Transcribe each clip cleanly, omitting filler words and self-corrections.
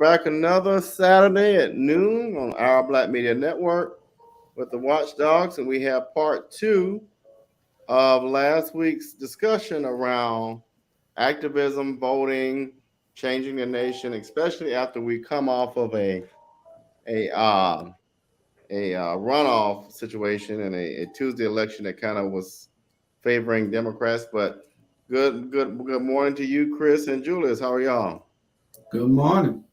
back another Saturday at noon on our Black Media Network with the Watchdogs, and we have part two of last week's discussion around activism, voting, changing the nation, especially after we come off of a uh, a runoff situation and a Tuesday election that kind of was favoring Democrats. But good morning to you, Chris and Julius. How are y'all? Good morning.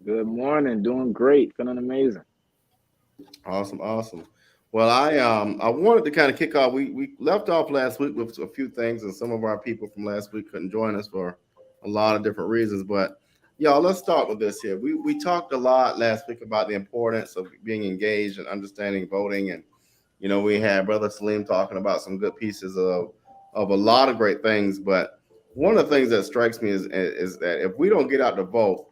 Good morning. Doing great. Feeling amazing. Awesome. Well, I wanted to kind of kick off. We left off last week with a few things, and some of our people from last week couldn't join us for a lot of different reasons. But y'all, let's start with this here. We talked a lot last week about the importance of being engaged and understanding voting, and we had Brother Salim talking about some good pieces of a lot of great things. But one of the things that strikes me is that if we don't get out to vote,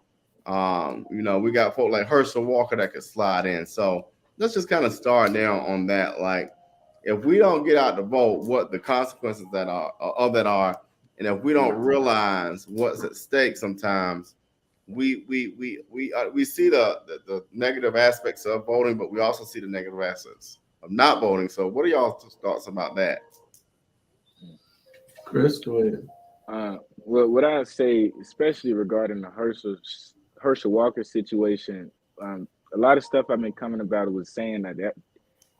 we got folk like Herschel Walker that could slide in. So let's just kind of start down on that. Like, if we don't get out to vote, what the consequences that are of that are, and if we don't realize what's at stake, sometimes we see the negative aspects of voting, but we also see the negative aspects of not voting. So, what are y'all's thoughts about that? Chris, go ahead. Well, what I say, especially regarding the Herschel Walker situation, a lot of stuff I've been coming about it was saying that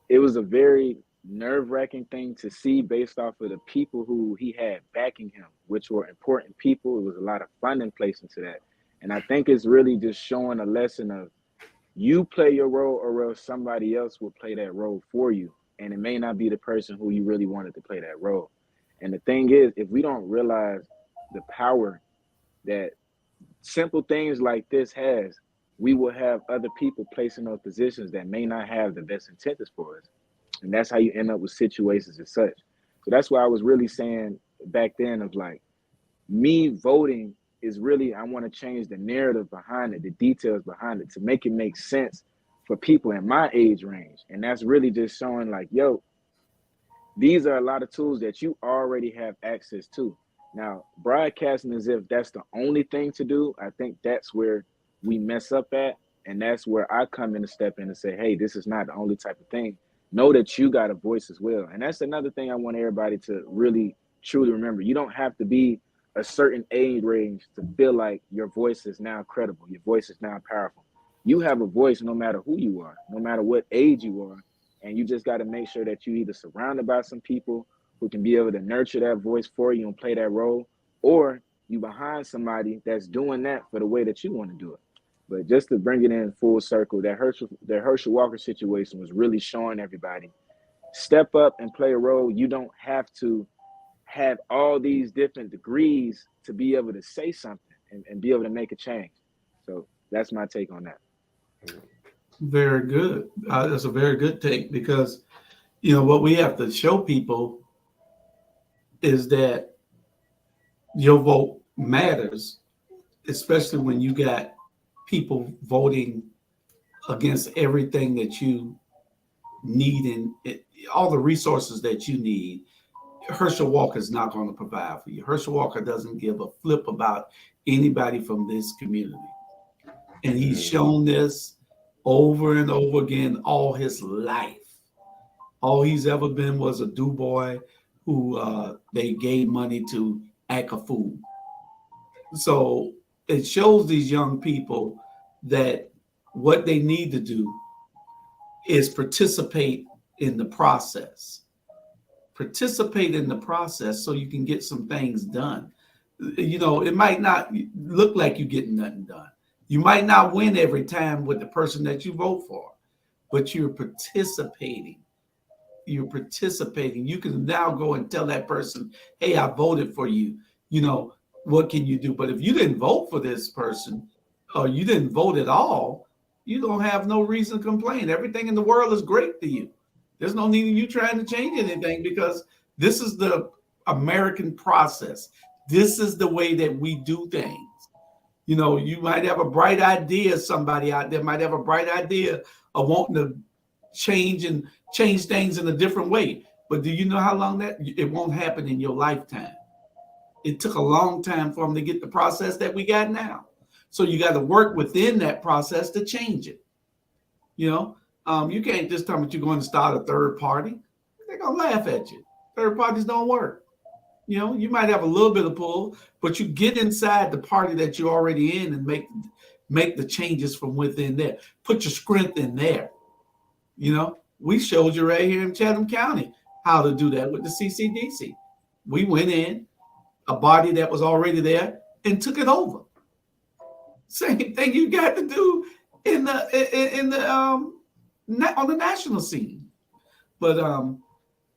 it was a very nerve-wracking thing to see based off of the people who he had backing him, which were important people. It was a lot of funding placed into that. And I think it's really just showing a lesson of you play your role or else somebody else will play that role for you. And it may not be the person who you really wanted to play that role. And the thing is, if we don't realize the power that simple things like this has, we will have other people placed in those positions that may not have the best intentions for us. And that's how you end up with situations as such. So that's why I was really saying back then of like, me voting is really, I want to change the narrative behind it, the details behind it to make it make sense for people in my age range. And that's really just showing like, yo, these are a lot of tools that you already have access to. Now, broadcasting as if that's the only thing to do, I think that's where we mess up at. And that's where I come in to step in and say, hey, this is not the only type of thing. Know that you got a voice as well. And that's another thing I want everybody to really, truly remember. You don't have to be a certain age range to feel like your voice is now credible. Your voice is now powerful. You have a voice no matter who you are, no matter what age you are. And you just got to make sure that you either surrounded by some people who can be able to nurture that voice for you and play that role, or you behind somebody that's doing that for the way that you want to do it. But just to bring it in full circle, that Herschel Walker situation was really showing everybody, step up and play a role. You don't have to have all these different degrees to be able to say something and be able to make a change. So that's my take on that. Very good. That's a very good take because, what we have to show people is that your vote matters, especially when you got people voting against everything that you need and all the resources that you need. Herschel Walker is not going to provide for you. Herschel Walker doesn't give a flip about anybody from this community. And he's shown this over and over again all his life. All he's ever been was a do boy who they gave money to act a fool. So it shows these young people that what they need to do is participate in the process. Participate in the process so you can get some things done. It might not look like you're getting nothing done. You might not win every time with the person that you vote for, but you're participating. You're participating. You can now go and tell that person, hey, I voted for you. What can you do? But if you didn't vote for this person or you didn't vote at all, you don't have no reason to complain. Everything in the world is great to you. There's no need in you trying to change anything because this is the American process. This is the way that we do things. You might have a bright idea. Somebody out there might have a bright idea of wanting to change things in a different way. But do you know how long it won't happen in your lifetime? It took a long time for them to get the process that we got now. So you got to work within that process to change it. You can't just tell me you're going to start a third party. They're going to laugh at you. Third parties don't work. You might have a little bit of pull, but you get inside the party that you're already in and make the changes from within there. Put your strength in there. We showed you right here in Chatham County how to do that with the CCDC. We went in, a body that was already there, and took it over. Same thing you got to do on the national scene. But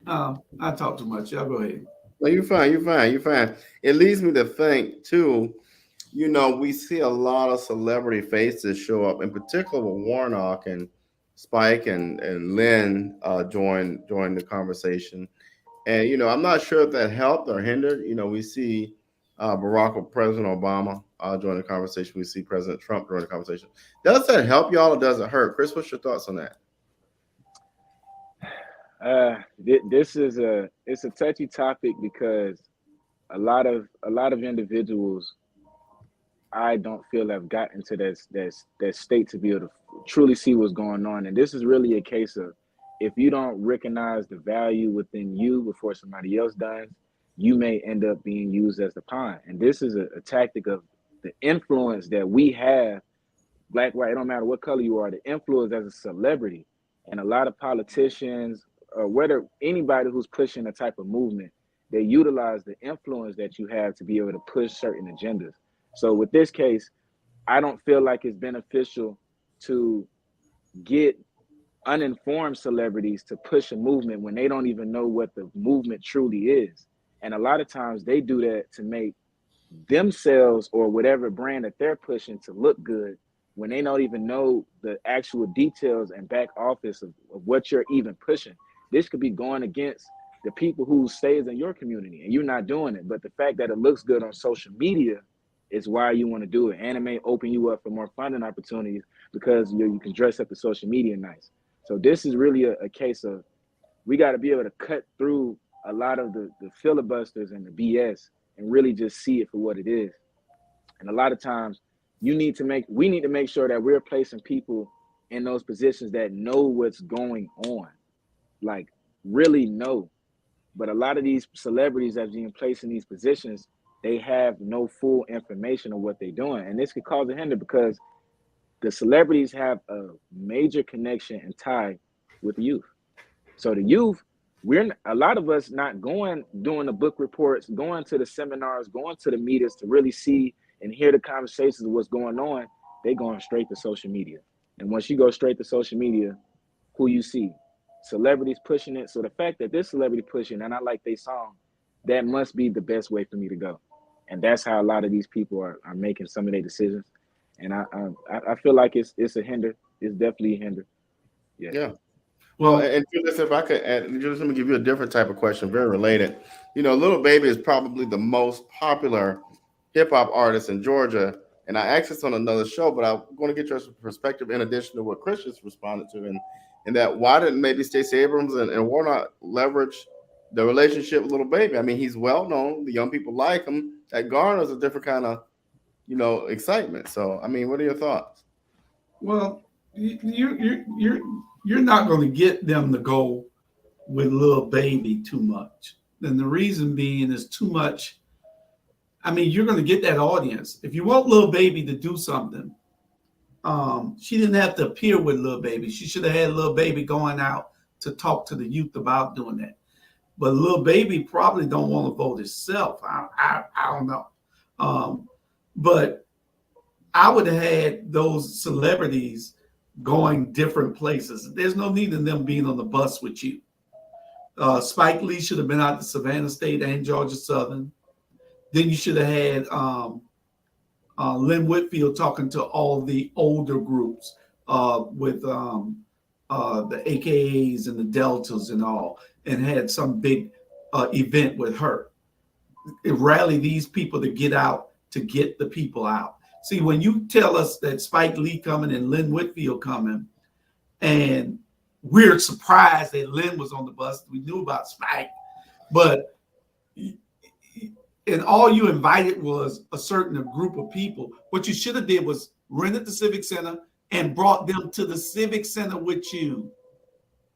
I talk too much. Y'all go ahead. No, you're fine. You're fine. It leads me to think too. We see a lot of celebrity faces show up, in particular with Warnock and Spike and Lynn join the conversation. And I'm not sure if that helped or hindered. We see President Obama join the conversation. We see President Trump join the conversation. Does that help y'all or does it hurt? Chris, what's your thoughts on that? It's a touchy topic because a lot of individuals I don't feel have gotten to that state to be able to truly see what's going on. And this is really a case of, if you don't recognize the value within you before somebody else does, you may end up being used as the pawn. And this is a tactic of the influence that we have, black, white, it don't matter what color you are, the influence as a celebrity. And a lot of politicians, or whether anybody who's pushing a type of movement, they utilize the influence that you have to be able to push certain agendas. So with this case, I don't feel like it's beneficial to get uninformed celebrities to push a movement when they don't even know what the movement truly is. And a lot of times they do that to make themselves or whatever brand that they're pushing to look good when they don't even know the actual details and back office of what you're even pushing. This could be going against the people who stays in your community and you're not doing it. But the fact that it looks good on social media is why you want to do it. And it may open you up for more funding opportunities because you can dress up the social media nice. So this is really a case of, we got to be able to cut through a lot of the filibusters and the BS and really just see it for what it is. And a lot of times we need to make sure that we're placing people in those positions that know what's going on, like really know. But a lot of these celebrities that are being placed in these positions, they have no full information of what they're doing. And this could cause a hinder because the celebrities have a major connection and tie with the youth. So the youth, a lot of us not doing the book reports, going to the seminars, going to the meetings to really see and hear the conversations of what's going on. They going straight to social media. And once you go straight to social media, who you see? Celebrities pushing it. So the fact that this celebrity pushing and I like their song, that must be the best way for me to go. And that's how a lot of these people are making some of their decisions. And I feel like it's a hinder. It's definitely a hinder. Yeah. Well, and if I could add, just let me give you a different type of question, very related. Lil Baby is probably the most popular hip hop artist in Georgia. And I asked this on another show, but I'm going to get your perspective in addition to what Chris just responded to. And that why didn't maybe Stacey Abrams and Warnock leverage the relationship with Lil Baby? I mean, he's well known. The young people like him. That garners a different kind of, excitement. So, I mean, what are your thoughts? Well, you're not going to get them to go with Lil Baby too much. And the reason being is too much. I mean, you're going to get that audience. If you want Lil Baby to do something, she didn't have to appear with Lil Baby. She should have had Lil Baby going out to talk to the youth about doing that. But Lil Baby probably don't want to vote himself. I don't know. But I would have had those celebrities going different places. There's no need in them being on the bus with you. Spike Lee should have been out to Savannah State and Georgia Southern. Then you should have had Lynn Whitfield talking to all the older groups with the AKAs and the Deltas and all, and had some big event with her. Rally these people to get out, to get the people out. See, when you tell us that Spike Lee coming and Lynn Whitfield coming, and we're surprised that Lynn was on the bus, we knew about Spike, but and all you invited was a certain group of people. What you should have did was rented the Civic Center and brought them to the Civic Center with you.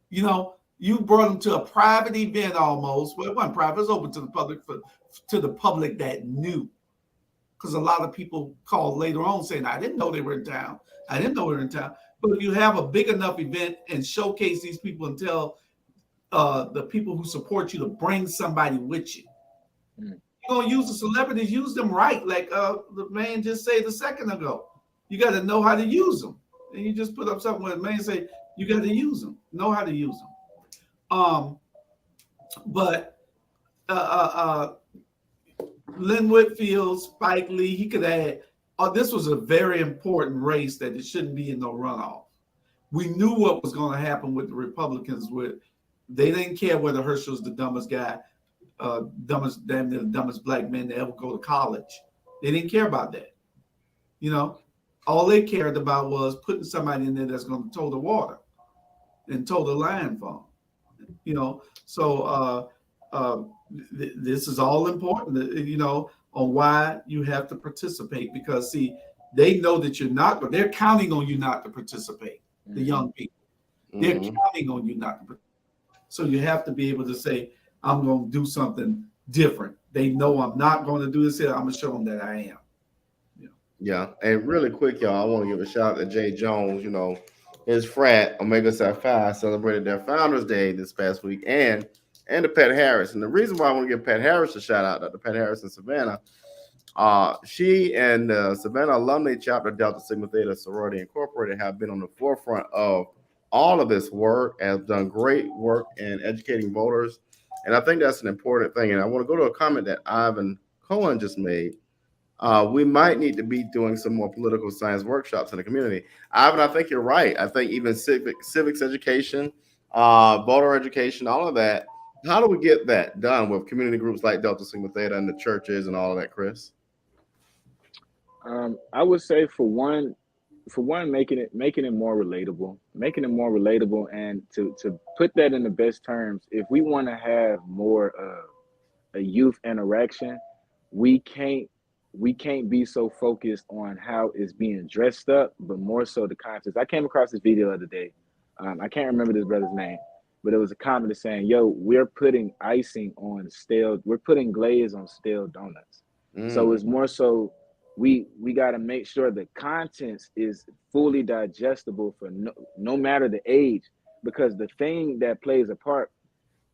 You know, you brought them to a private event almost. Well, it wasn't private; it was open to the public to the public that knew. Because a lot of people called later on saying, "I didn't know they were in town. I didn't know they were in town." But if you have a big enough event and showcase these people and tell the people who support you to bring somebody with you. You're gonna use the celebrities, use them right, like the man just said a second ago. You got to know how to use them, and you just put up something where the man say you got to use them, know how to use them. But Lynn Whitfield, Spike Lee, he could add. This was a very important race that it shouldn't be in no runoff. We knew what was going to happen with the Republicans. They didn't care whether Herschel's the dumbest guy, damn near the dumbest black man to ever go to college. They didn't care about that. You know, all they cared about was putting somebody in there that's going to toe the water and toe the line for them. You know, so this is all important. You know, on why you have to participate, because see, they know that you're not, but they're counting on you not to participate. The young people, they're counting on you not to participate. So you have to be able to say, I'm going to do something different. They know I'm not going to do this here. I'm going to show them that I am. Yeah. And really quick, y'all, I want to give a shout out to Jay Jones. You know, his frat, Omega Psi Phi, celebrated their Founders Day this past week, and to Pat Harris. And the reason why I want to give Pat Harris a shout out, Dr. Pat Harris in Savannah, she and Savannah Alumni Chapter Delta Sigma Theta Sorority Incorporated have been on the forefront of all of this work, have done great work in educating voters. And I think that's an important thing. And I want to go to a comment that Ivan Cohen just made. We might need to be doing some more political science workshops in the community. Ivan, I think you're right. I think even civics education, voter education, all of that. How do we get that done with community groups like Delta Sigma Theta and the churches and all of that, Chris? I would say for one, making it more relatable, and to put that in the best terms. If we want to have more a youth interaction, we can't be so focused on how it's being dressed up, but more so the context. I came across this video the other day. I can't remember this brother's name, but it was a comment saying, "Yo, we're putting we're putting glaze on stale donuts." So it's more so we got to make sure the contents is fully digestible for no matter the age, because the thing that plays a part,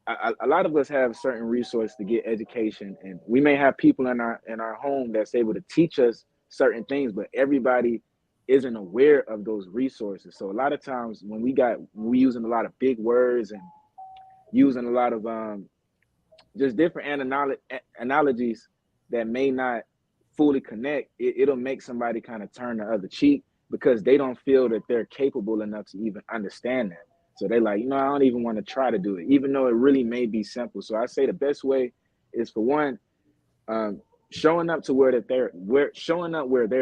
a lot of us have certain resources to get education, and we may have people in our home that's able to teach us certain things, but everybody isn't aware of those resources. So a lot of times when we using a lot of big words and using a lot of just different analogies that may not fully connect, it'll make somebody kind of turn the other cheek because they don't feel that they're capable enough to even understand that. So they like, I don't even want to try to do it, even though it really may be simple. So I say the best way is, for one, showing up to where they're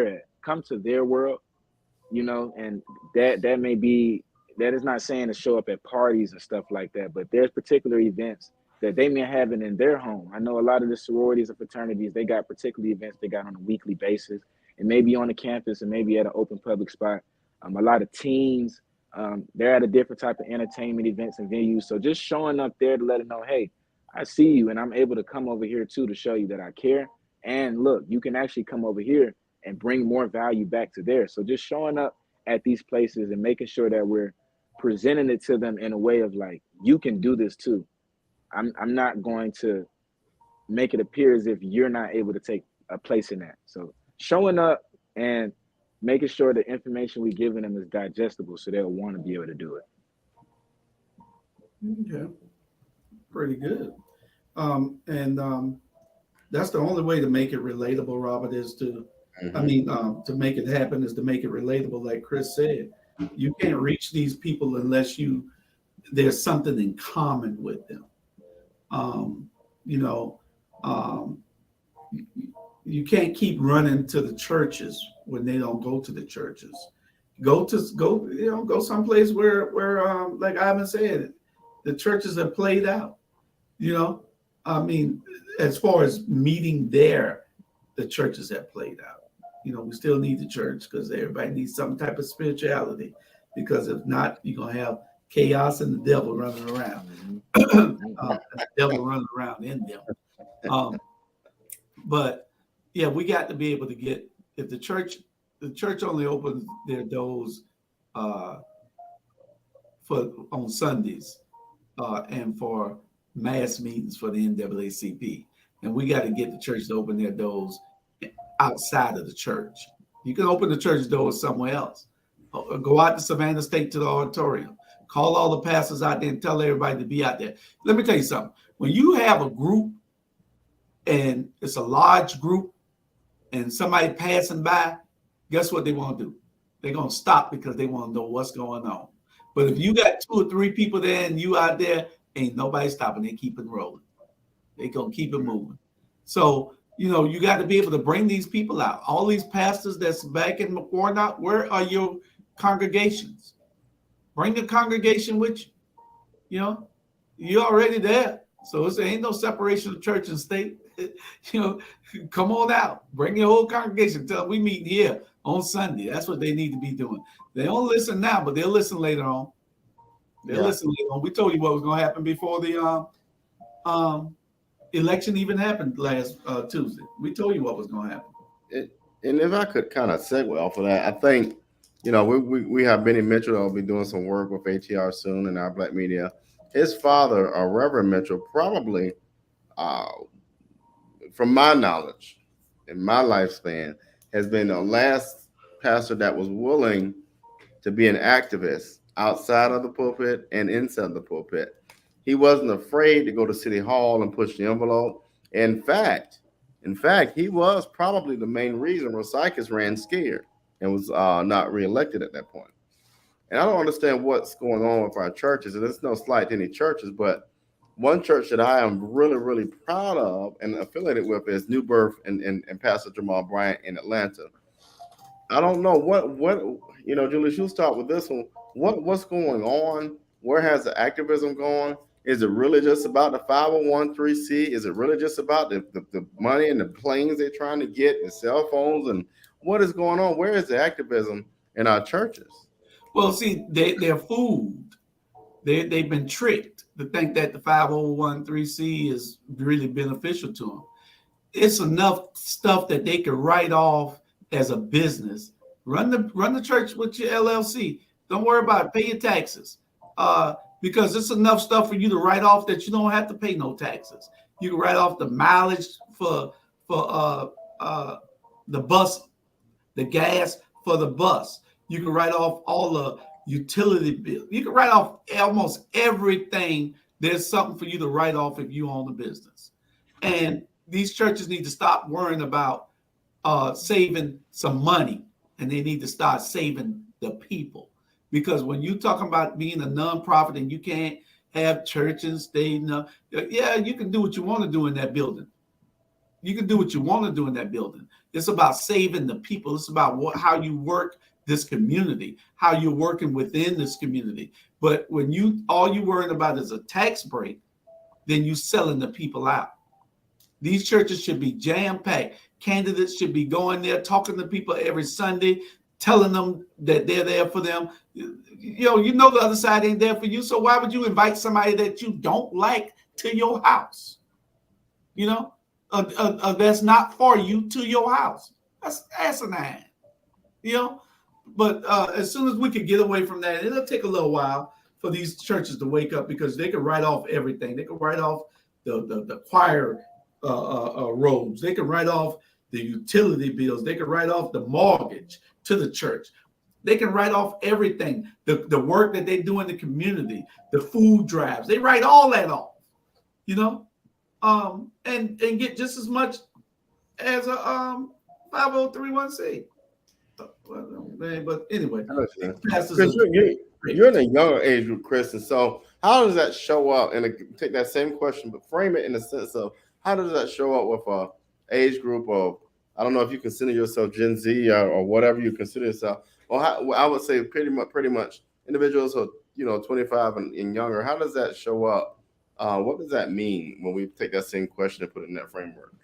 at. Come to their world, and that is not saying to show up at parties and stuff like that, but there's particular events that they may have it in their home. I know a lot of the sororities and fraternities, they got particular events they got on a weekly basis, and maybe on the campus and maybe at an open public spot. A lot of teens, they're at a different type of entertainment events and venues. So just showing up there to let them know, hey, I see you, and I'm able to come over here too to show you that I care. And look, you can actually come over here and bring more value back to there. So just showing up at these places and making sure that we're presenting it to them in a way of like, you can do this too. I'm not going to make it appear as if you're not able to take a place in that. So showing up and making sure the information we're giving them is digestible so they'll want to be able to do it. Okay, pretty good. That's the only way to make it relatable, Robert, is to, to make it happen is to make it relatable. Like Chris said, you can't reach these people unless there's something in common with them. You can't keep running to the churches when they don't go to the churches. Go someplace where like Ivan said, the churches are played out. as far as meeting there, the churches have played out. You know, we still need the church because everybody needs some type of spirituality. Because if not, you're gonna have chaos and the devil running around. Mhm. The devil running around in them. Um, but yeah, we got to be able to get if the church only opens their doors uh, for on Sundays and for mass meetings for the NAACP. And we got to get the church to open their doors outside of the church. You can open the church doors somewhere else. Go out to Savannah State to the auditorium. Call all the pastors out there and tell everybody to be out there. Let me tell you something. When you have a group and it's a large group and somebody passing by, guess what they want to do? They're going to stop because they want to know what's going on. But if you got 2 or 3 people there and you out there, ain't nobody stopping. They keep it rolling. They going to keep it moving. So, you know, you got to be able to bring these people out. All these pastors that's back in McWarnock, where are your congregations? Bring the congregation with you. You know, you're already there. So there ain't no separation of church and state. You know, come on out. Bring your whole congregation. Tell them we meet here on Sunday. That's what they need to be doing. They don't listen now, but they'll listen later on. They'll listen later on. We told you what was going to happen before the election even happened last Tuesday. We told you what was going to happen. And if I could kind of segue off of that, I think, you know, we have Benny Mitchell that will be doing some work with ATR soon in our Black media. His father, Reverend Mitchell, probably, from my knowledge, in my lifespan, has been the last pastor that was willing to be an activist outside of the pulpit and inside the pulpit. He wasn't afraid to go to City Hall and push the envelope. In fact, he was probably the main reason Rosikis ran scared and was not reelected at that point. And I don't understand what's going on with our churches. And there's no slight to any churches, but one church that I am really, really proud of and affiliated with is New Birth and Pastor Jamal Bryant in Atlanta. I don't know what you know, Julius, you'll start with this one. What's going on? Where has the activism gone? Is it really just about the 501c? Is it really just about the money and the planes they're trying to get, the cell phones, and what is going on? Where is the activism in our churches? Well, see, they're fooled. They've been tricked to think that the 501c is really beneficial to them. It's enough stuff that they can write off as a business. Run the church with your LLC. Don't worry about it. Pay your taxes. Because it's enough stuff for you to write off that you don't have to pay no taxes. You can write off the mileage for the bus, the gas for the bus. You can write off all the utility bills. You can write off almost everything. There's something for you to write off if you own a business. And these churches need to stop worrying about saving some money, and they need to start saving the people. Because when you talking about being a nonprofit and you can't have church and state, yeah, you can do what you want to do in that building. You can do what you want to do in that building. It's about saving the people. It's about how you work this community, how you're working within this community. But when all you worrying about is a tax break, then you selling the people out. These churches should be jam-packed. Candidates should be going there, talking to people every Sunday, telling them that they're there for them. You know the other side ain't there for you, so why would you invite somebody that you don't like to your house? That's not for you to your house. That's asinine. But as soon as we could get away from that, it'll take a little while for these churches to wake up, because they can write off everything. They can write off the choir robes. They can write off the utility bills. They can write off the mortgage to the church. They can write off everything, the work that they do in the community, the food drives. They write all that off, and get just as much as a 503c. But anyway, Chris, you're in a younger age group, Chris, and so how does that show up? And take that same question, but frame it in the sense of how does that show up with a age group of, I don't know if you consider yourself Gen Z or whatever you consider yourself. Well, I would say pretty much individuals who 25 and younger. How does that show up What does that mean when we take that same question and put it in that framework?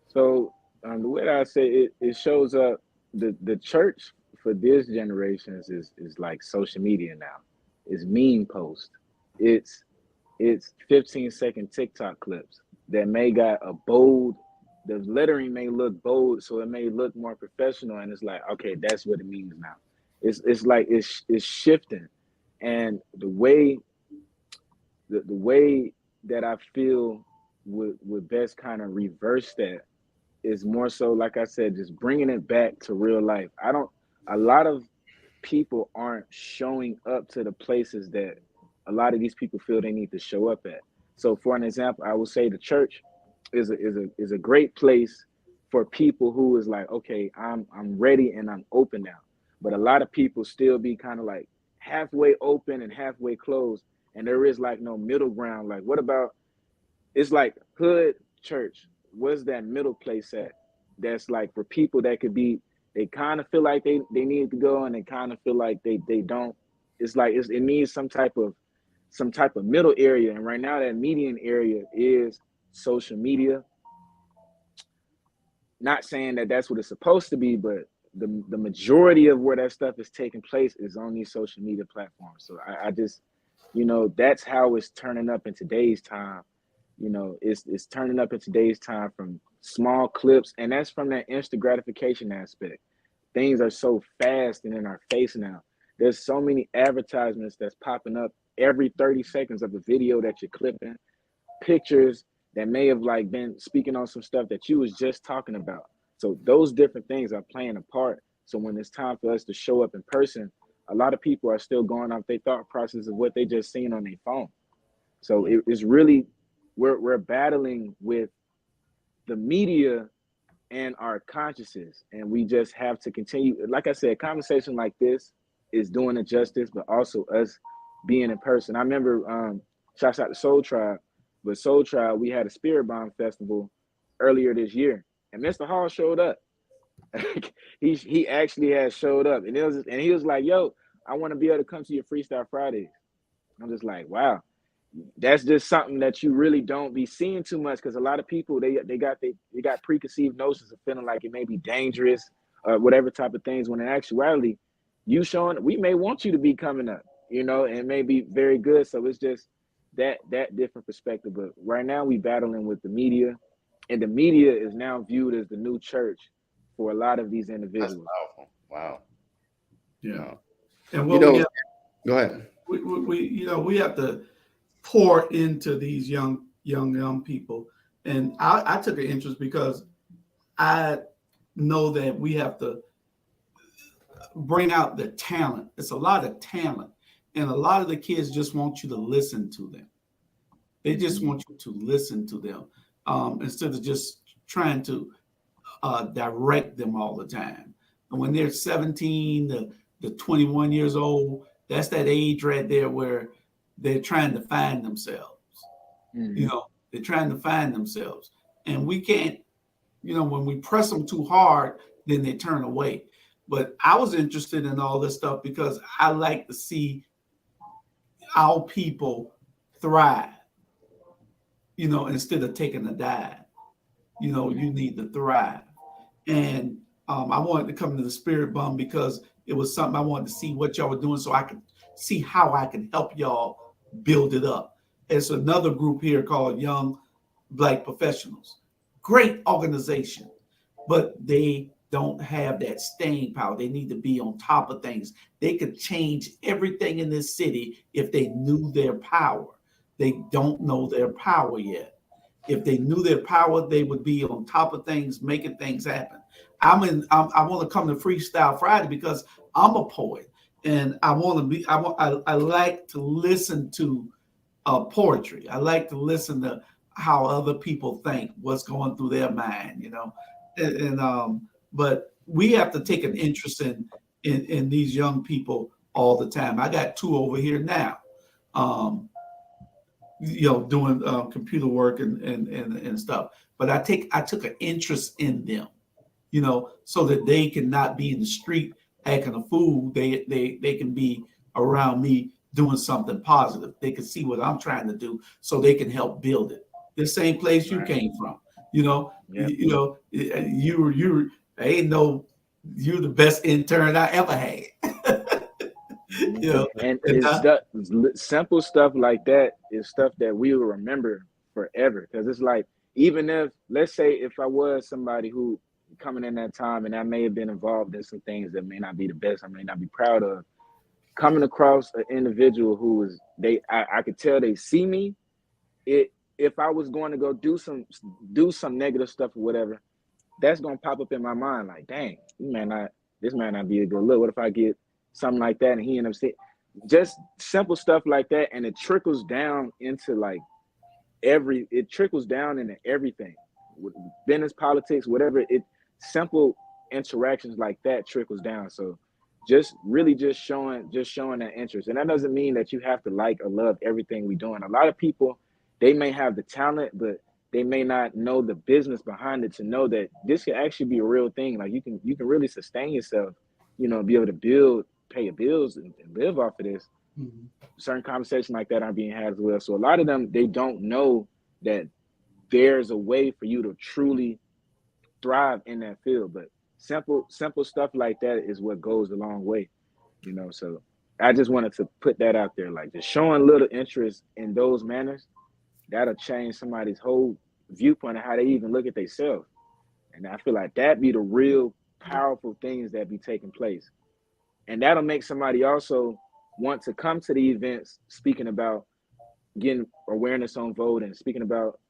So the way that I say it, it shows up the church for this generation is like social media now. It's meme post. It's it's 15-second TikTok clips that may got a bold. The lettering may look bold, so it may look more professional, and it's like, okay, that's what it means now. It's like it's shifting, and the way that I feel would best kind of reverse that is more so, like I said, just bringing it back to real life. I don't. A lot of people aren't showing up to the places that a lot of these people feel they need to show up at. So, for an example, I would say the church is a great place for people who is like, okay, I'm ready and I'm open now. But a lot of people still be kind of like halfway open and halfway closed, and there is like no middle ground. Like, what about it's like hood church? Where's that middle place at? That's like for people that could be. They kind of feel like they need to go, and they kind of feel like they don't. It's like it needs some type of middle area, and right now that median area is social media. Not saying that that's what it's supposed to be, but the majority of where that stuff is taking place is on these social media platforms. So I just, that's how it's turning up in today's time. It's turning up in today's time from small clips, and that's from that instant gratification aspect. Things are so fast and in our face now. There's so many advertisements that's popping up every 30 seconds of a video that you're clipping, pictures that may have like been speaking on some stuff that you was just talking about. So those different things are playing a part. So when it's time for us to show up in person, a lot of people are still going off their thought process of what they just seen on their phone. So it's really we're battling with the media and our consciences, and we just have to continue. Like I said, conversation like this is doing it justice, but also us being in person. I remember shouts out to Soul Tribe, but Soul Tribe, we had a Spirit Bomb festival earlier this year, and Mr. Hall showed up. he actually has showed up, and he was like, "Yo, I want to be able to come to your Freestyle Fridays." I'm just like, wow, that's just something that you really don't be seeing too much, because a lot of people they got preconceived notions of feeling like it may be dangerous or whatever type of things, when in actuality you showing, we may want you to be coming up, and it may be very good. So it's just that different perspective. But right now we battling with the media, and the media is now viewed as the new church for a lot of these That's individuals. powerful. Wow. Yeah. Wow. And You what we know, have, go ahead. we have to pour into these young people. And I took an interest because I know that we have to bring out the talent. It's a lot of talent. And a lot of the kids just want you to listen to them. They just want you to listen to them, instead of just trying to direct them all the time. And when they're 17 to 21 years old, that's that age right there where they're trying to find themselves. Mm-hmm. They're trying to find themselves. And we can't, when we press them too hard, then they turn away. But I was interested in all this stuff because I like to see our people thrive, instead of taking a dive. You need to thrive. And I wanted to come to the Spirit Bum because it was something I wanted to see what y'all were doing so I could see how I can help y'all build it up. It's another group here called Young Black Professionals. Great organization, but they don't have that staying power. They need to be on top of things. They could change everything in this city if they knew their power. They don't know their power yet. If they knew their power, they would be on top of things, making things happen. I want to come to Freestyle Friday because I'm a poet, and I want to be. I like to listen to poetry. I like to listen to how other people think, what's going through their mind, but we have to take an interest in these young people all the time. I got two over here now. Doing computer work and stuff. But I took an interest in them, so that they can not be in the street acting a fool. They can be around me doing something positive. They can see what I'm trying to do, so they can help build it. The same place you Right. came from, you know, Yep. you ain't no, you're the best intern I ever had. Mhm. You know, And and it's stuff, simple stuff like that is stuff that we will remember forever. Because it's like, even if, let's say, if I was somebody who coming in that time and I may have been involved in some things that may not be the best, I may not be proud of, coming across an individual who is I could tell they see me. It If I was going to go do some negative stuff or whatever, that's gonna pop up in my mind like, dang, this might not be a good look. What if I get something like that and he end up saying just simple stuff like that, and it trickles down into like it trickles down into everything, with business, politics, whatever. It simple interactions like that trickles down. So just really just showing that interest, and that doesn't mean that you have to like or love everything we doing. A lot of people, they may have the talent, but they may not know the business behind it to know that this can actually be a real thing. Like you can really sustain yourself, be able to build, pay your bills, and live off of this. Mhm. Certain conversations like that are being had as well. So a lot of them, they don't know that there's a way for you to truly thrive in that field. But simple stuff like that is what goes a long way. So I just wanted to put that out there, like just showing little interest in those manners, that'll change somebody's whole viewpoint of how they even look at themselves. And I feel like that be the real powerful things that be taking place. And that'll make somebody also want to come to the events, speaking about getting awareness on voting, speaking about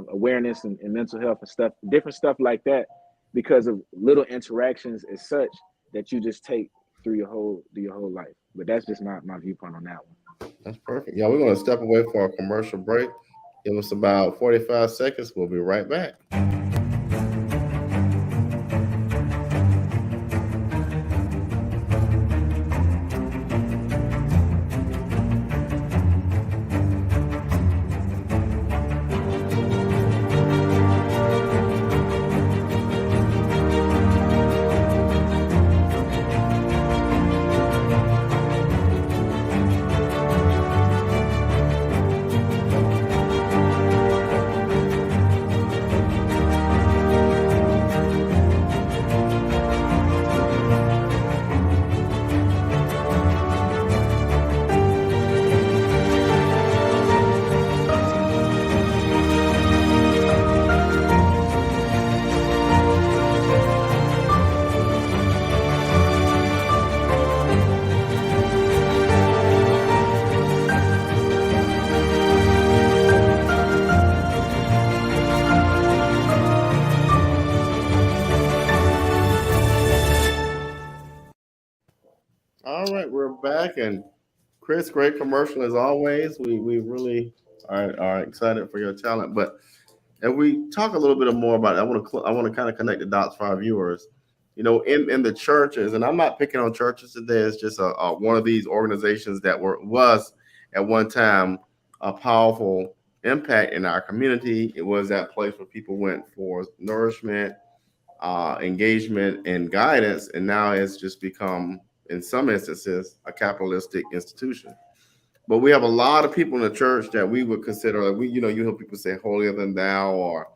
awareness and mental health and stuff, different stuff like that, because of little interactions as such that you just take through your whole life. But that's just my viewpoint on that one. That's perfect. Yeah, we're going to step away for a commercial break. Give us about 45 seconds. We'll be right back. All right, we're back, and Chris, great commercial as always. We really are excited for your talent, but and we talk a little bit more about it. I want to kind of connect the dots for our viewers. In the churches, and I'm not picking on churches today. It's just one of these organizations that was at one time a powerful impact in our community. It was that place where people went for nourishment, engagement, and guidance, and now it's just become, in some instances, a capitalistic institution. But we have a lot of people in the church that we would consider, like you hear people say holier than thou, or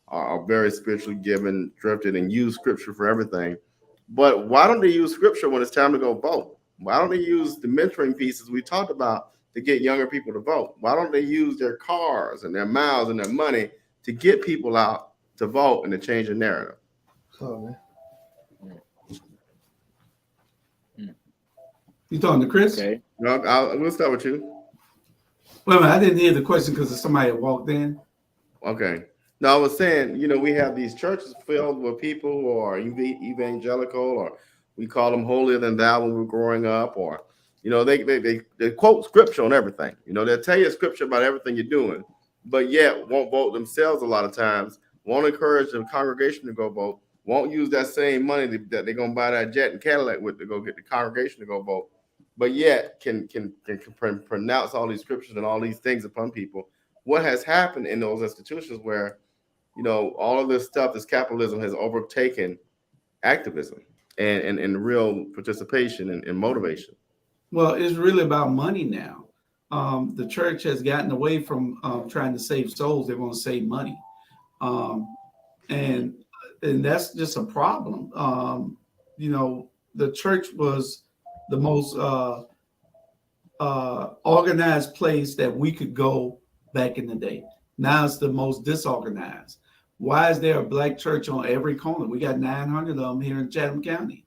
are very spiritually given, drifted, and use scripture for everything. But why don't they use scripture when it's time to go vote? Why don't they use the mentoring pieces we talked about to get younger people to vote? Why don't they use their cars and their miles and their money to get people out to vote and to change the narrative? So, you talking to Chris? Okay. No, we'll start with you. Wait a minute, I didn't hear the question because somebody had walked in. Okay. No, I was saying, we have these churches filled with people who are evangelical, or we call them holier than thou when we were growing up, or they quote scripture on everything. They'll tell you scripture about everything you're doing, but yet won't vote themselves a lot of times, won't encourage the congregation to go vote, won't use that same money that they're going to buy that jet and Cadillac with to go get the congregation to go vote, but yet can pronounce all these scriptures and all these things upon people. What has happened in those institutions where all of this stuff, this capitalism has overtaken activism and real participation and motivation? Well, it's really about money now. The church has gotten away from trying to save souls. They want to save money, um, and and that's just a problem. The church was the most organized place that we could go back in the day. Now it's the most disorganized. Why is there a black church on every corner? We got 900 of them here in Chatham County.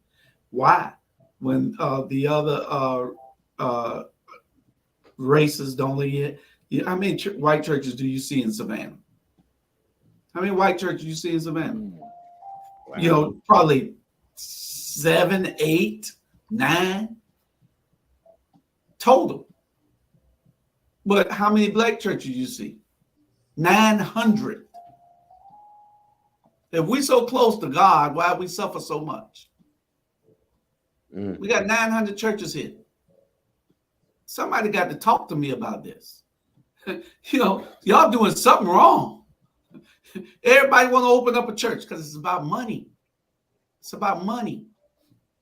Why? When the other uh, races don't get. How many white churches do you see in Savannah? How many white churches do you see in Savannah? Wow. Probably 7, 8, 9 total. But how many black churches you see? 900. If we're so close to God, why we suffer so much? We got 900 churches here. Somebody got to talk to me about this. Y'all doing something wrong. Everybody want to open up a church because it's about money. It's about money.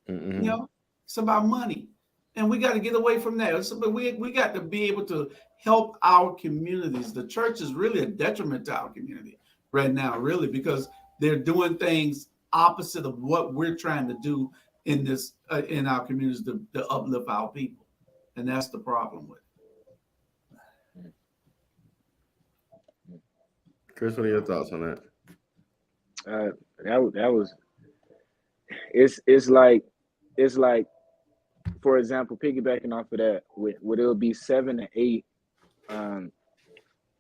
Mm-hmm. It's about money. And we got to get away from that. But we got to be able to help our communities. The church is really a detriment to our community right now, really, because they're doing things opposite of what we're trying to do in this in our communities to uplift our people. And that's the problem with it. Chris, what are your thoughts on that? That was it's like, for example, piggybacking off of that, would it be 7 to 8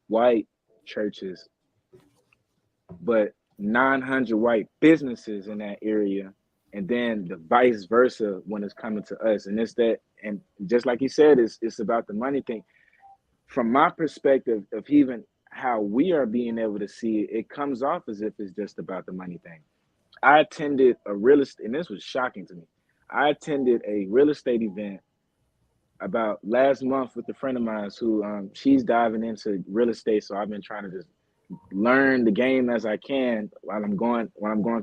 white churches, but 900 white businesses in that area, and then the vice versa when it's coming to us. And it's that, and just like you said, it's about the money thing. From my perspective of even how we are being able to see it, it comes off as if it's just about the money thing. I attended a real estate, and this was shocking to me. I attended a real estate event about last month with a friend of mine who she's diving into real estate. So I've been trying to just learn the game as I can while I'm going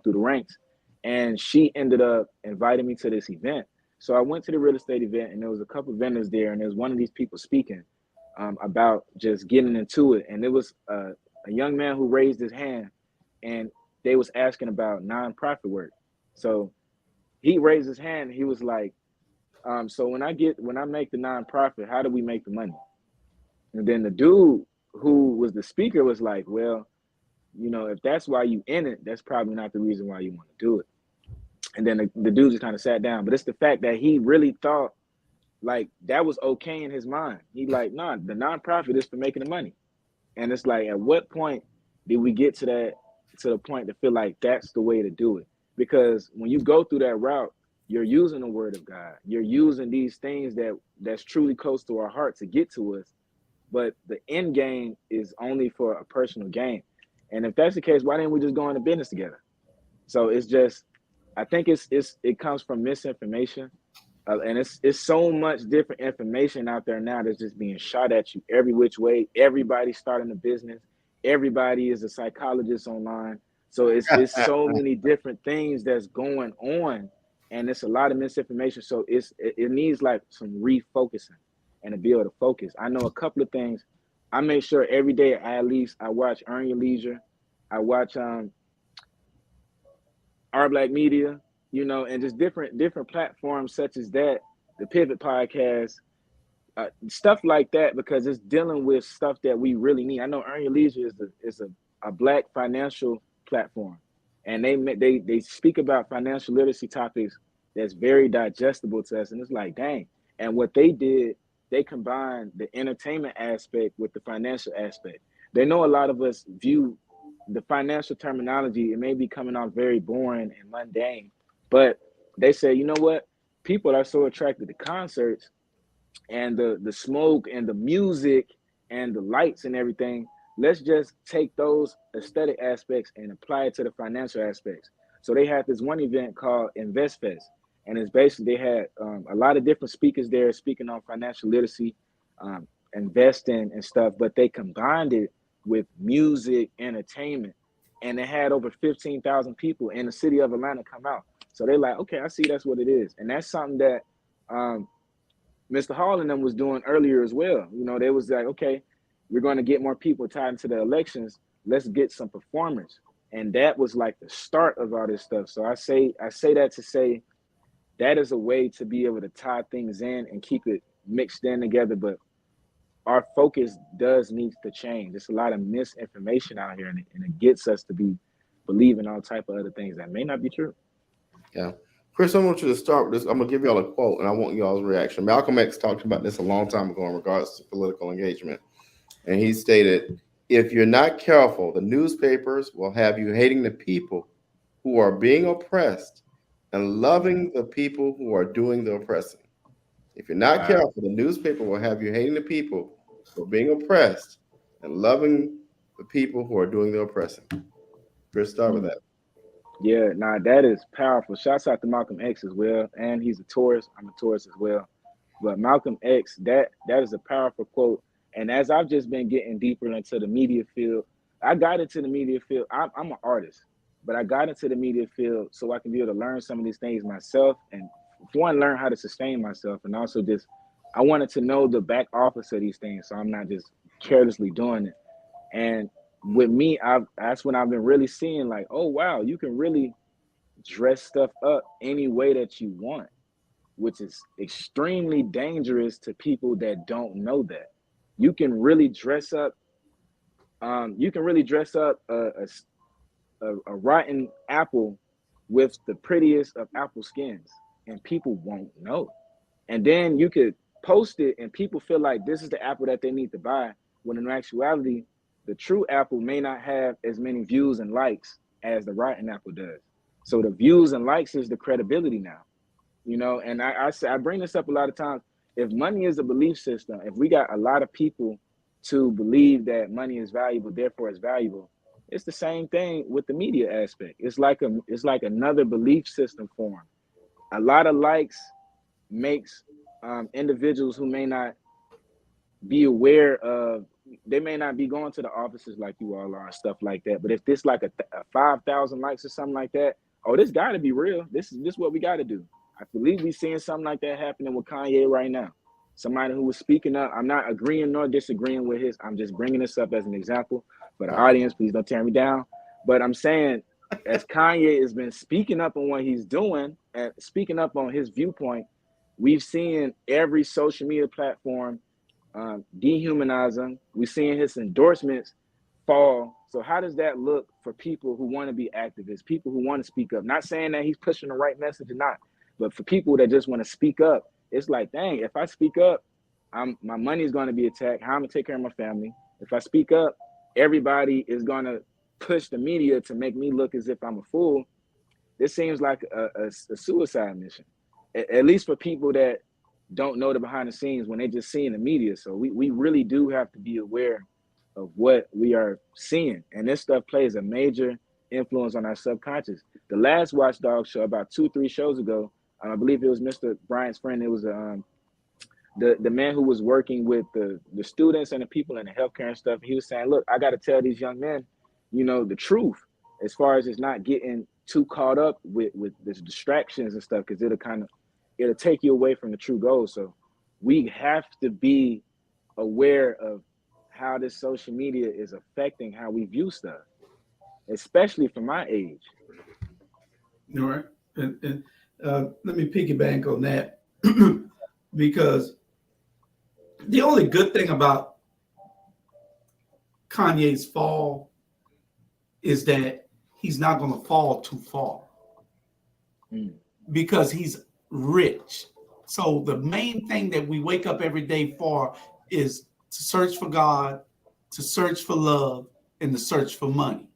through the ranks. And she ended up inviting me to this event. So I went to the real estate event, and there was a couple of vendors there, and there was one of these people speaking about just getting into it. And it was a young man who raised his hand, and they was asking about nonprofit work. So he raised his hand, and he was like, so when I make the nonprofit, how do we make the money? And then the dude who was the speaker was like, well, if that's why you in it, that's probably not the reason why you want to do it. And then the dude just kind of sat down. But it's the fact that he really thought like that was okay in his mind. He like, nah, the nonprofit is for making the money. And it's like, at what point did we get to the point to feel like that's the way to do it? Because when you go through that route, you're using the word of God. You're using these things that's truly close to our heart to get to us. But the end game is only for a personal gain. And if that's the case, why didn't we just go into business together? So it's just, I think it comes from misinformation. And it's so much different information out there now that's just being shot at you every which way. Everybody's starting a business. Everybody is a psychologist online. So it's so many different things that's going on, and it's a lot of misinformation. So it needs like some refocusing and to be able to focus. I know a couple of things. I make sure every day at least I watch Earn Your Leisure. I watch Our Black Media, and just different platforms such as that, the Pivot Podcast, stuff like that, because it's dealing with stuff that we really need. I know Earn Your Leisure is a Black financial platform, and they speak about financial literacy topics that's very digestible to us, and it's like, dang. And what they did, they combined the entertainment aspect with the financial aspect. They know a lot of us view the financial terminology, it may be coming off very boring and mundane, but they say, you know what? People are so attracted to concerts and the smoke and the music and the lights and everything. Let's just take those aesthetic aspects and apply it to the financial aspects. So they had this one event called Invest Fest, and it's basically they had a lot of different speakers there speaking on financial literacy, investing and stuff, but they combined it with music, entertainment, and they had over 15,000 people in the city of Atlanta come out. So they're like, okay, I see that's what it is. And that's something that Mr. Hall and them was doing earlier as well. They was like, okay, we're going to get more people tied into the elections. Let's get some performers. And that was like the start of all this stuff. So I say that to say that is a way to be able to tie things in and keep it mixed in together. But our focus does need to change. There's a lot of misinformation out here, and it gets us to be believing all type of other things that may not be true. Yeah. Chris, I want you to start with this. I'm going to give y'all a quote, and I want y'all's reaction. Malcolm X talked about this a long time ago in regards to political engagement. And he stated, if you're not careful, the newspapers will have you hating the people who are being oppressed and loving the people who are doing the oppressing. If you're not careful, the newspaper will have you hating the people who are being oppressed and loving the people who are doing the oppressing. Chris, start with that. Yeah, that is powerful. Shouts out to Malcolm X as well. And he's a Taurus. I'm a Taurus as well. But Malcolm X, that is a powerful quote. And as I've just been getting deeper into the media field, I got into the media field. I'm an artist, but I got into the media field so I can be able to learn some of these things myself. And one, learn how to sustain myself. And also just, I wanted to know the back office of these things. So I'm not just carelessly doing it. And with me, that's when I've been really seeing like, oh, wow, you can really dress stuff up any way that you want, which is extremely dangerous to people that don't know that. You can really dress up. A rotten apple with the prettiest of apple skins, and people won't know. And then you could post it, and people feel like this is the apple that they need to buy. When in actuality, the true apple may not have as many views and likes as the rotten apple does. So the views and likes is the credibility now. And I bring this up a lot of times. If money is a belief system, if we got a lot of people to believe that money is valuable, therefore it's valuable, it's the same thing with the media aspect. It's like another belief system form. A lot of likes makes individuals who may not be aware of, they may not be going to the offices like you all are and stuff like that. But if this like a 5,000 likes or something like that, oh, this got to be real. This is what we got to do. I believe we're seeing something like that happening with Kanye right now. Somebody who was speaking up. I'm not agreeing nor disagreeing with his. I'm just bringing this up as an example for the audience. Please don't tear me down. But I'm saying, as Kanye has been speaking up on what he's doing and speaking up on his viewpoint, we've seen every social media platform dehumanize him. We're seeing his endorsements fall. So how does that look for people who want to be activists, people who want to speak up? Not saying that he's pushing the right message or not, but for people that just want to speak up, it's like, dang, if I speak up, my money is going to be attacked. How I'm going to take care of my family? If I speak up, everybody is going to push the media to make me look as if I'm a fool. This seems like a suicide mission, at least for people that don't know the behind the scenes when they just see in the media. So we really do have to be aware of what we are seeing. And this stuff plays a major influence on our subconscious. The last Watch Dawgs show about 2-3 shows ago, I believe it was Mr. Bryant's friend. It was the man who was working with the students and the people in the healthcare and stuff. He was saying, look, I got to tell these young men, the truth, as far as it's not getting too caught up with the distractions and stuff, because it'll take you away from the true goal. So we have to be aware of how this social media is affecting how we view stuff, especially for my age. All right. And let me piggyback on that because the only good thing about Kanye's fall is that he's not going to fall too far because he's rich. So the main thing that we wake up every day for is to search for God, to search for love, and to search for money.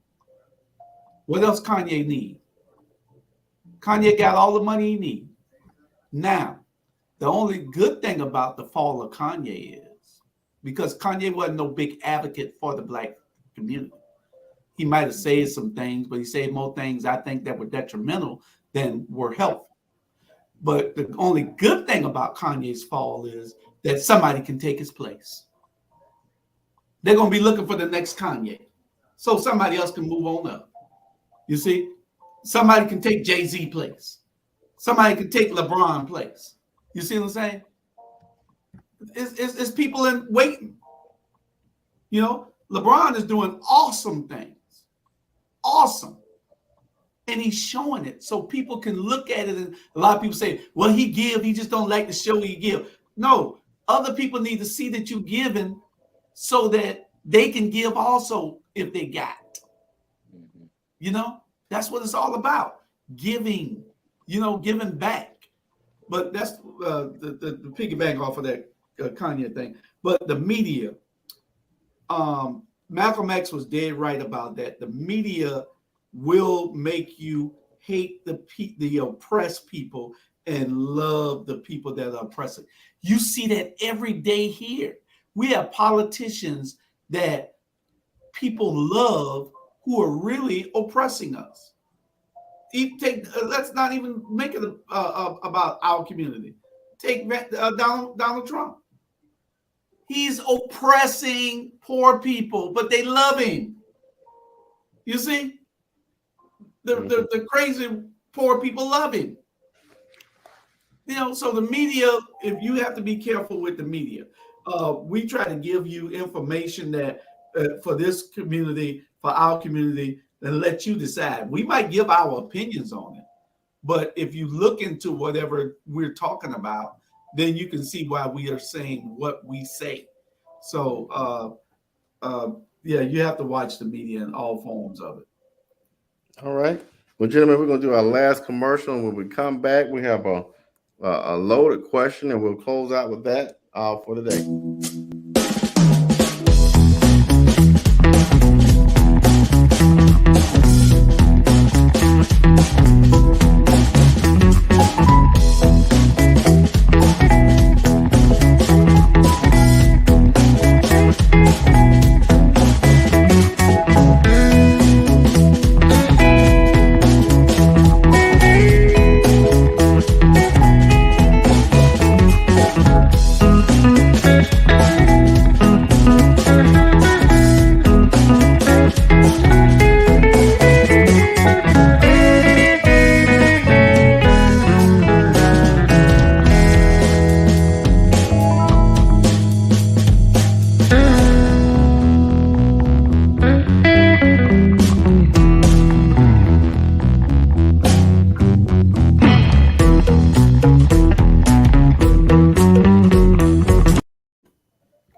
What else Kanye need? Kanye got all the money he needs. Now, the only good thing about the fall of Kanye is because Kanye wasn't no big advocate for the Black community. He might have said some things, but he said more things I think that were detrimental than were helpful. But the only good thing about Kanye's fall is that somebody can take his place. They're going to be looking for the next Kanye. So somebody else can move on up. You see? Somebody can take Jay-Z place. Somebody can take LeBron place. You see what I'm saying? It's people in waiting. You know, LeBron is doing awesome things, awesome, and he's showing it so people can look at it. And a lot of people say, "Well, he give. He just don't like to show he give." No, other people need to see that you're giving, so that they can give also if they got. You know, that's what it's all about. Giving. You know, giving back. But that's the piggyback off of that Kanye thing. But the media, Malcolm X was dead right about that. The media will make you hate the oppressed people and love the people that are oppressing. You see that every day here. We have politicians that people love who are really oppressing us. Let's not even make it about our community. Take Donald Trump. He's oppressing poor people, but they love him. You see, the crazy poor people love him. You know, so the media, if you have to be careful with the media, we try to give you information that for this community, for our community, and let you decide. We might give our opinions on it, but if you look into whatever we're talking about, then you can see why we are saying what we say. So, yeah, you have to watch the media in all forms of it. All right. Well, gentlemen, we're going to do our last commercial. And when we come back, we have a loaded question, and we'll close out with that for today.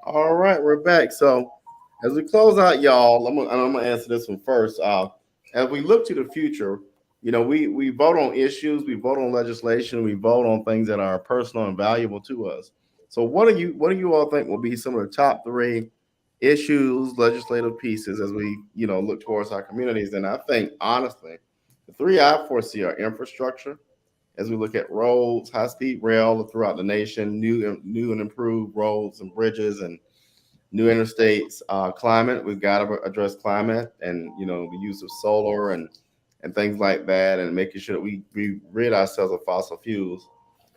All right, we're back. So as we close out, y'all, I'm gonna answer this one first. As we look to the future, you know, we vote on issues, we vote on legislation, we vote on things that are personal and valuable to us. So what do you all think will be some of the top three issues, legislative pieces as we, you know, look towards our communities? And I think honestly, the three I foresee are infrastructure, as we look at roads, high-speed rail throughout the nation, new and improved roads and bridges and new interstates. Climate, we've got to address climate, and you know, the use of solar and things like that, and making sure that we rid ourselves of fossil fuels.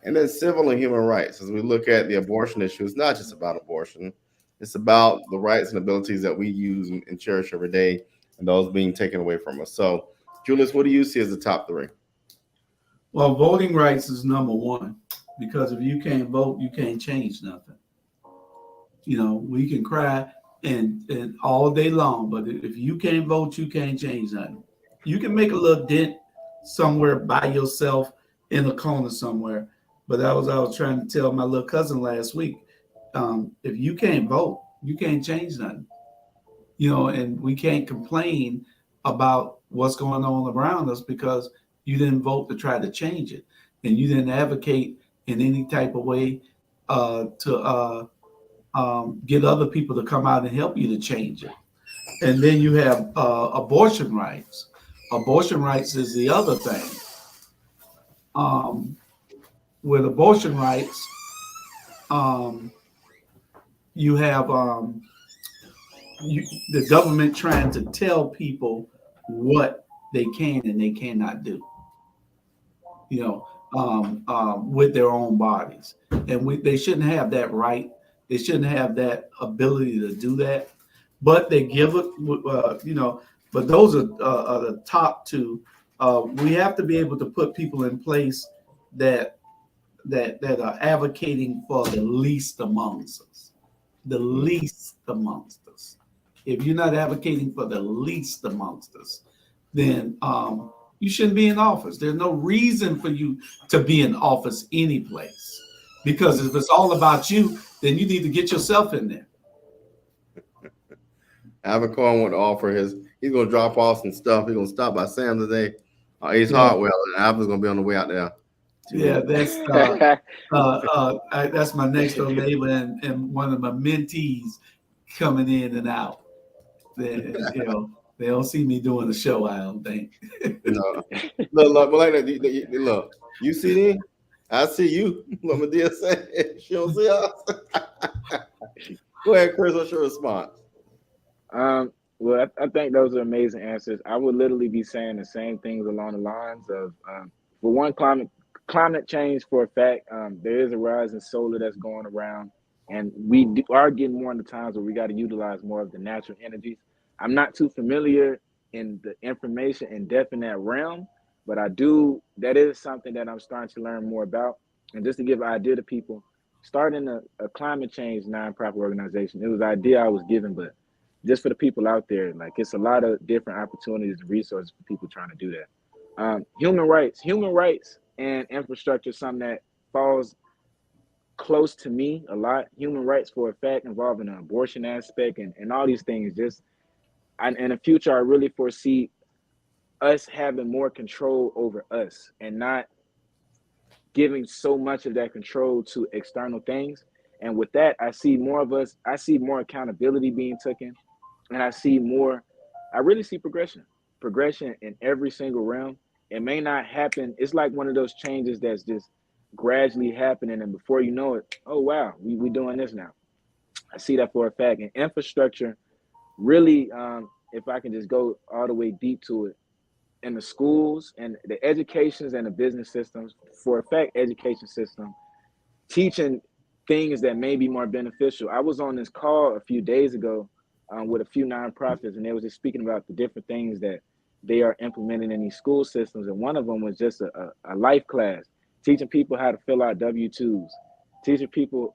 And then civil and human rights, as we look at the abortion issue, it's not just about abortion. It's about the rights and abilities that we use and cherish every day, and those being taken away from us. So, Julius, what do you see as the top three? Well, voting rights is number one, because if you can't vote, you can't change nothing. You know, we can cry and all day long, but if you can't vote, you can't change nothing. You can make a little dent somewhere by yourself in a corner somewhere. But I was trying to tell my little cousin last week, if you can't vote, you can't change nothing. You know, and we can't complain about what's going on around us because you didn't vote to try to change it, and you didn't advocate in any type of way to get other people to come out and help you to change it. And then you have abortion rights. Abortion rights is the other thing. With abortion rights, you have the government trying to tell people what they can and they cannot do, you know, with their own bodies. And they shouldn't have that right. They shouldn't have that ability to do that. But they give it, you know, but those are the top two. We have to be able to put people in place that that are advocating for the least amongst us. The least amongst us. If you're not advocating for the least amongst us, then you shouldn't be in office. There's no reason for you to be in office any place. Because if it's all about you, then you need to get yourself in there. Alvin Cohen want to offer he's going to drop off some stuff. He's going to stop by Sam today. Ace Yeah. Hardware, and Alvin's going to be on the way out there. Yeah, that's my next door neighbor and one of my mentees coming in and out. They don't see me doing a show, I don't think. No. Look, but like that, look, you see me? I see you. What Medea said. She don't see us. Go ahead, Chris. What's your response? Well, I think those are amazing answers. I would literally be saying the same things along the lines of, for one, climate change for a fact. There is a rise in solar that's going around, and we are getting more in the times where we got to utilize more of the natural energies. I'm not too familiar in the information in depth in that realm, but that is something that I'm starting to learn more about. And just to give an idea to people, starting a climate change nonprofit organization, it was an idea I was given, but just for the people out there, like it's a lot of different opportunities and resources for people trying to do that. Human rights and infrastructure is something that falls close to me a lot. Human rights for a fact involving an abortion aspect and all these things. Just in the future, I really foresee us having more control over us and not giving so much of that control to external things. And with that, I see more accountability being taken. And I really see progression in every single realm. It may not happen. It's like one of those changes that's just gradually happening. And before you know it, oh, wow, we doing this now. I see that for a fact. And infrastructure really, if I can just go all the way deep to it, in the schools and the educations and the business systems, for a fact, education system, teaching things that may be more beneficial. I was on this call a few days ago with a few nonprofits, and they was just speaking about the different things that they are implementing in these school systems. And one of them was just a life class, teaching people how to fill out W-2s, teaching people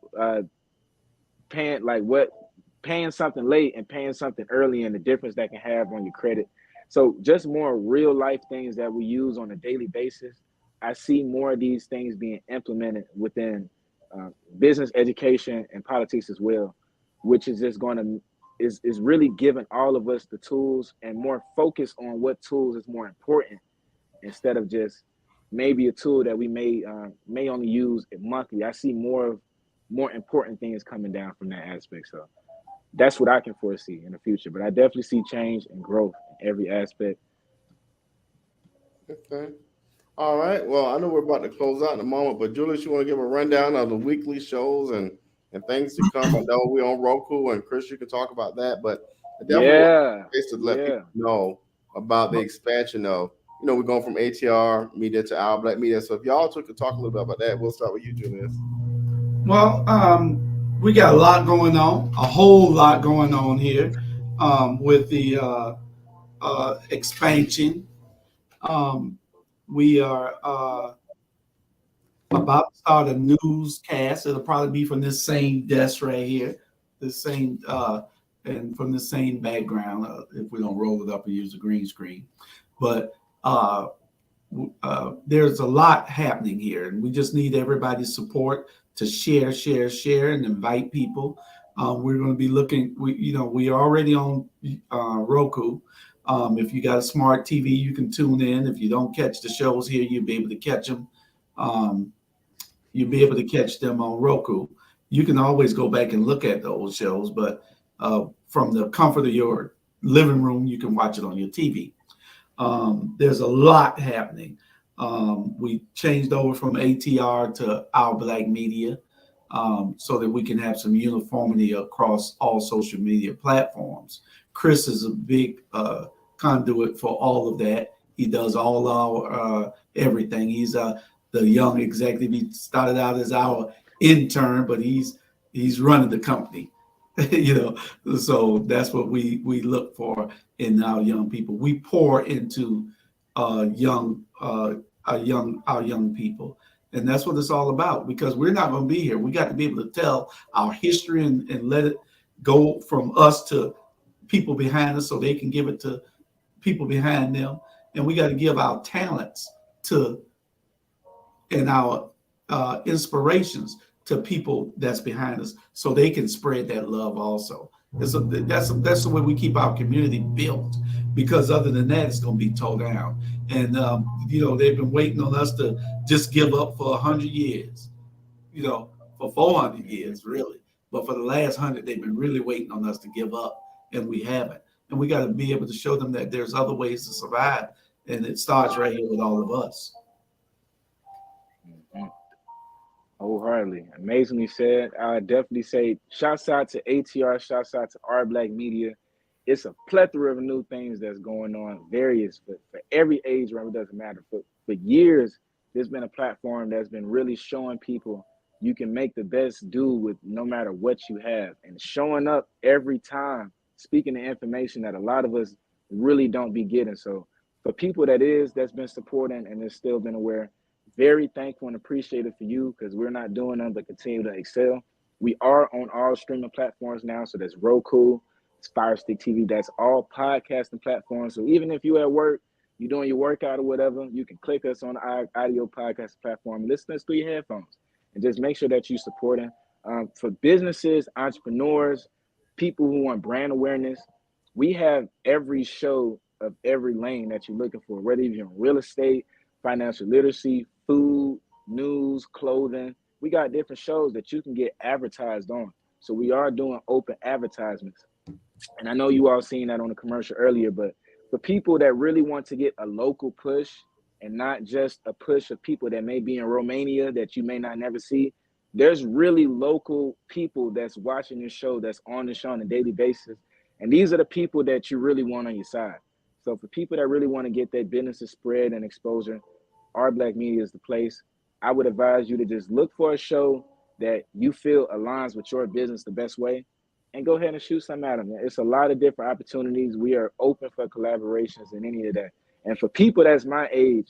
paying something late and paying something early and the difference that can have on your credit. So just more real life things that we use on a daily basis. I see more of these things being implemented within business, education, and politics as well, which is just going to is really giving all of us the tools and more focus on what tools is more important instead of just maybe a tool that we may only use monthly. I see more important things coming down from that aspect. So that's what I can foresee in the future. But I definitely see change and growth in every aspect. Okay. All right. Well, I know we're about to close out in a moment, but Julius, you want to give a rundown of the weekly shows and things to come? I know we're on Roku, and Chris, you can talk about that, but I definitely want to let people know about the expansion of, we're going from ATR Media to Our Black Media. So if y'all could talk a little bit about that, we'll start with you, Julius. Well, we got a lot going on, a whole lot going on here with the expansion. We are about to start a newscast. It'll probably be from this same desk right here, and from the same background, if we don't roll it up and use a green screen. But there's a lot happening here, and we just need everybody's support to share, and invite people. We're going to be looking. We are already on Roku. If you got a smart TV, you can tune in. If you don't catch the shows here, you'll be able to catch them. You'll be able to catch them on Roku. You can always go back and look at those shows, but from the comfort of your living room, you can watch it on your TV. There's a lot happening. We changed over from ATR to Our Black Media so that we can have some uniformity across all social media platforms. Chris is a big conduit for all of that. He does all our everything. He's the young executive. He started out as our intern, but he's running the company. So that's what we look for in our young people. We pour into our young people, And that's what it's all about, because we're not going to be here. We got to be able to tell our history and let it go from us to people behind us so they can give it to people behind them. And we got to give our talents to and our inspirations to people that's behind us so they can spread that love also. That's the way we keep our community built, because other than that, it's going to be tore down. And, they've been waiting on us to just give up for 100 years, for 400 years, really. But for the last 100, they've been really waiting on us to give up, and we haven't. And we got to be able to show them that there's other ways to survive. And it starts right here with all of us. Mm-hmm. Wholeheartedly. Amazingly said. I definitely say shouts out to ATR, shouts out to Our Black Media. It's a plethora of new things that's going on, various, but for every age range, it doesn't matter. For years, there's been a platform that's been really showing people you can make the best do with no matter what you have, and showing up every time, speaking the information that a lot of us really don't be getting. So for people that's been supporting and has still been aware, very thankful and appreciative for you, because we're not doing nothing but continue to excel. We are on all streaming platforms now. So that's Roku, it's Fire Stick TV. That's all podcasting platforms. So even if you're at work, you're doing your workout or whatever, you can click us on our audio podcast platform, listen to us through your headphones, and just make sure that you're supporting. For businesses, entrepreneurs, people who want brand awareness, we have every show of every lane that you're looking for, whether you're in real estate, financial literacy, food, news, clothing. We got different shows that you can get advertised on. So we are doing open advertisements. And I know you all seen that on the commercial earlier, but for people that really want to get a local push and not just a push of people that may be in Romania that you may not never see, there's really local people that's watching this show, that's on the show on a daily basis. And these are the people that you really want on your side. So for people that really want to get their businesses spread and exposure, Our Black Media is the place. I would advise you to just look for a show that you feel aligns with your business the best way, and go ahead and shoot something at them. It's a lot of different opportunities. We are open for collaborations and any of that. And for people that's my age,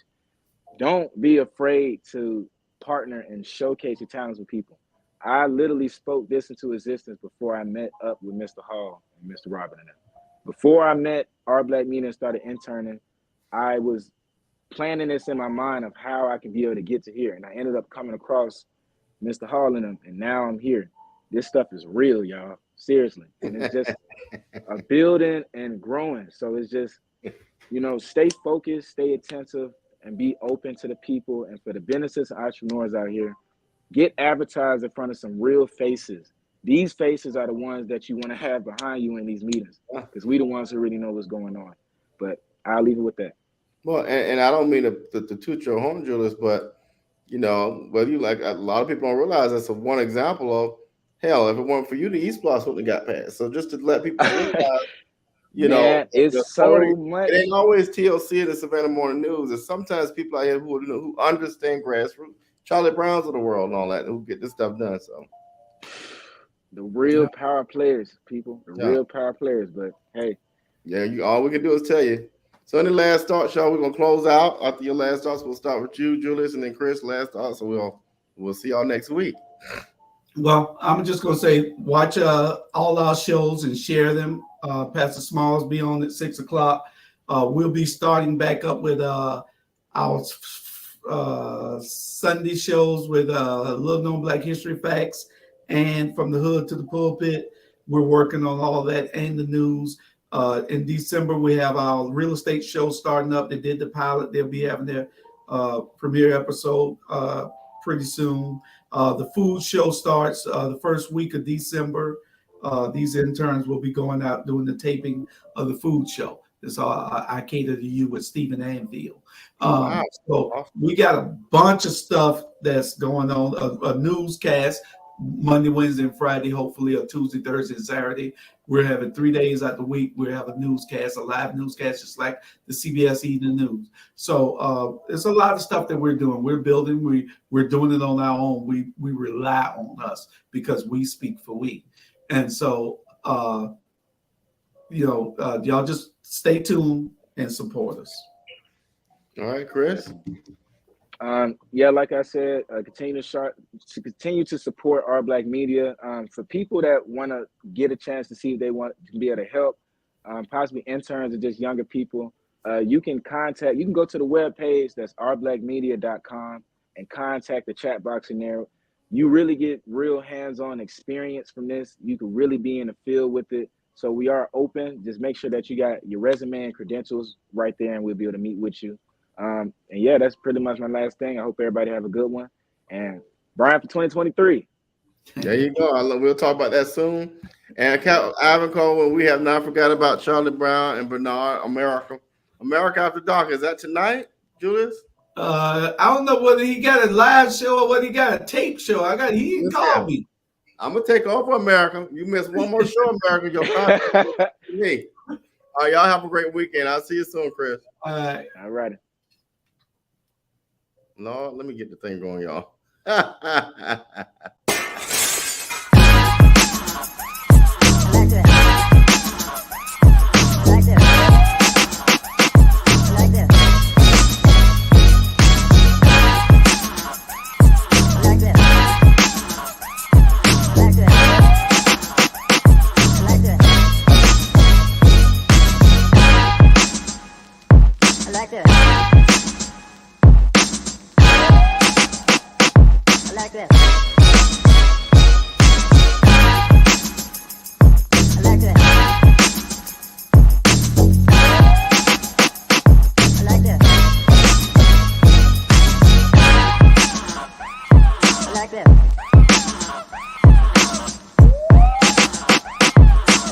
don't be afraid to partner and showcase your talents with people. I literally spoke this into existence before I met up with Mr. Hall and Mr. Robin and them. Before I met Our Black Media and started interning, I was planning this in my mind of how I can be able to get to here. And I ended up coming across Mr. Hall and them, and now I'm here. This stuff is real, y'all. Seriously. And it's just a building and growing. So it's just, stay focused, stay attentive, and be open to the people. And for the businesses and entrepreneurs out here, get advertised in front of some real faces. These faces are the ones that you want to have behind you in these meetings, because we the ones who really know what's going on. But I'll leave it with that. Well, and I don't mean to toot your horn, Julius, but whether you like, a lot of people don't realize that's one example of, hell, if it weren't for you, the East Plus wouldn't have got passed. So just to let people realize, Man, it's so much. It ain't always TLC and the Savannah Morning News. There's sometimes people out here who understand grassroots, Charlie Browns of the world and all that, who get this stuff done. So the real power players, people, real power players. But hey, all we can do is tell you. So any last thoughts, y'all? We're gonna close out. After your last thoughts, we'll start with you, Julius, and then Chris. Last thoughts. So we'll see y'all next week. Well, I'm just gonna say, watch all our shows and share them. Pastor Smalls be on at 6:00. We'll be starting back up with our Sunday shows with Little Known Black History Facts and From the Hood to the Pulpit. We're working on all that and the news. In December, we have our real estate show starting up. They did the pilot. They'll be having their premiere episode pretty soon. The food show starts the first week of December. These interns will be going out doing the taping of the food show. This I cater to you with Stephen Anfield. Wow. So we got a bunch of stuff that's going on. A newscast Monday, Wednesday, and Friday, hopefully, or Tuesday, Thursday, and Saturday. We're having 3 days out the week. We have a newscast, a live newscast, just like the CBS Evening News. So there's a lot of stuff that we're doing. We're building. We're doing it on our own. We rely on us because we speak for we. And so, y'all just stay tuned and support us. All right, Chris. Yeah, like I said, continue to support our Black media. For people that want to get a chance to see if they want to be able to help, possibly interns or just younger people, you can go to the webpage, that's ourblackmedia.com, and contact the chat box in there. You really get real hands-on experience from this. You can really be in the field with it. So we are open. Just make sure that you got your resume and credentials right there, and we'll be able to meet with you. And yeah, that's pretty much my last thing. I hope everybody have a good one. And Brian for 2023. There you go. We'll talk about that soon. And Ivan Cole, we have not forgot about Charlie Brown and Bernard America. America After Dark. Is that tonight, Julius? I don't know whether he got a live show or whether he got a tape show. He didn't call me. I'm gonna take off for America. You miss one more show, America. Your contract with me. All right, y'all have a great weekend. I'll see you soon, Chris. All right. All right. Lord, let me get the thing going, y'all.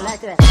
Like this.